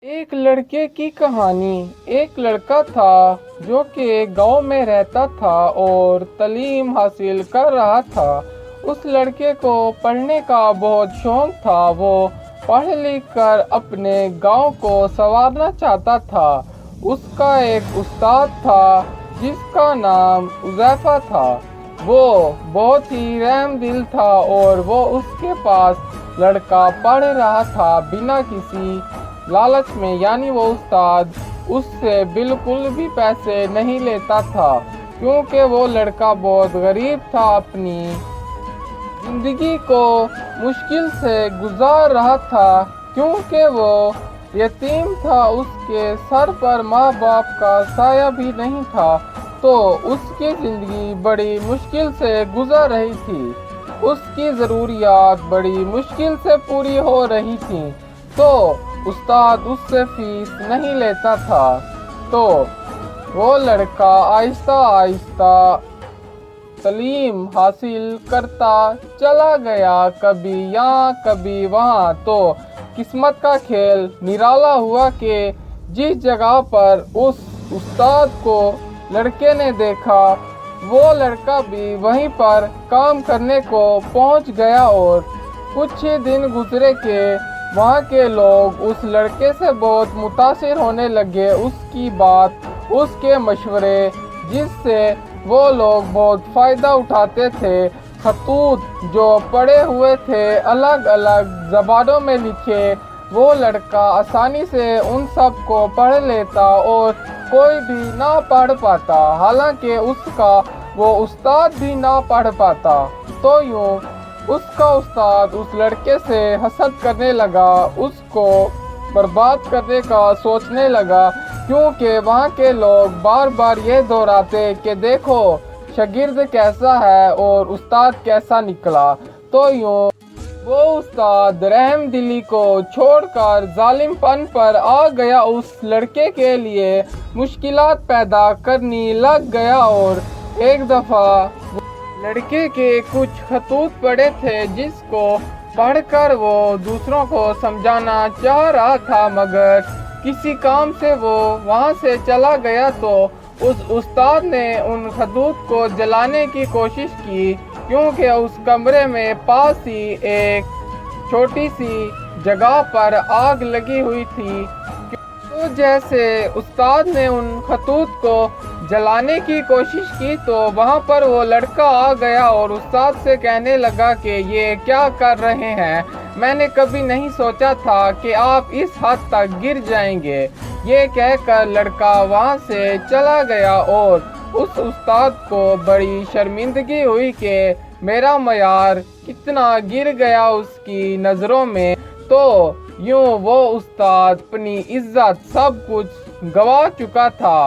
ایک لڑکے کی کہانی۔ ایک لڑکا تھا جو کہ گاؤں میں رہتا تھا اور تعلیم حاصل کر رہا تھا۔ اس لڑکے کو پڑھنے کا بہت شوق تھا۔ وہ پڑھ لکھ کر اپنے گاؤں کو سنوارنا چاہتا تھا۔ اس کا ایک استاد تھا جس کا نام حذیفہ تھا۔ وہ بہت ہی رحم دل تھا اور وہ اس کے پاس لڑکا پڑھ رہا تھا بنا کسی لالچ میں، یعنی وہ استاد اس سے بالکل بھی پیسے نہیں لیتا تھا کیونکہ وہ لڑکا بہت غریب تھا، اپنی زندگی کو مشکل سے گزار رہا تھا کیونکہ وہ یتیم تھا۔ اس کے سر پر ماں باپ کا سایہ بھی نہیں تھا، تو اس کی زندگی بڑی مشکل سے گزر رہی تھی۔ اس کی ضروریات بڑی مشکل سے پوری ہو رہی تھیں، تو استاد اس سے فیس نہیں لیتا تھا۔ تو وہ لڑکا آہستہ آہستہ تعلیم حاصل کرتا چلا گیا، کبھی یہاں کبھی وہاں۔ تو قسمت کا کھیل نرالا ہوا کہ جس جگہ پر اس استاد کو لڑکے نے دیکھا، وہ لڑکا بھی وہیں پر کام کرنے کو پہنچ گیا اور کچھ ہی دن گزرے کہ وہاں کے لوگ اس لڑکے سے بہت متاثر ہونے لگے۔ اس کی بات، اس کے مشورے، جس سے وہ لوگ بہت فائدہ اٹھاتے تھے۔ خطوط جو پڑے ہوئے تھے الگ الگ زبانوں میں لکھے، وہ لڑکا آسانی سے ان سب کو پڑھ لیتا اور کوئی بھی نہ پڑھ پاتا، حالانکہ اس کا وہ استاد بھی نہ پڑھ پاتا۔ تو یوں اس کا استاد اس لڑکے سے حسد کرنے لگا، اس کو برباد کرنے کا سوچنے لگا، کیونکہ وہاں کے لوگ بار بار یہ دہراتے کہ دیکھو شاگرد کیسا ہے اور استاد کیسا نکلا۔ تو یوں وہ استاد رحم دلی کو چھوڑ کر ظالم پن پر آ گیا، اس لڑکے کے لیے مشکلات پیدا کرنے لگ گیا۔ اور ایک دفعہ لڑکے کے کچھ خطوط پڑے تھے جس کو پڑھ کر وہ دوسروں کو سمجھانا چاہ رہا تھا، مگر کسی کام سے وہ وہاں سے چلا گیا۔ تو اس استاد نے ان خطوط کو جلانے کی کوشش کی، کیونکہ اس کمرے میں پاس ہی ایک چھوٹی سی جگہ پر آگ لگی ہوئی تھی۔ تو جیسے استاد نے ان خطوط کو جلانے کی کوشش کی تو وہاں پر وہ لڑکا آ گیا اور استاد سے کہنے لگا کہ یہ کیا کر رہے ہیں، میں نے کبھی نہیں سوچا تھا کہ آپ اس حد تک گر جائیں گے۔ یہ کہہ کر لڑکا وہاں سے چلا گیا اور اس استاد کو بڑی شرمندگی ہوئی کہ میرا معیار کتنا گر گیا اس کی نظروں میں۔ تو یوں وہ استاد اپنی عزت سب کچھ گنوا چکا تھا۔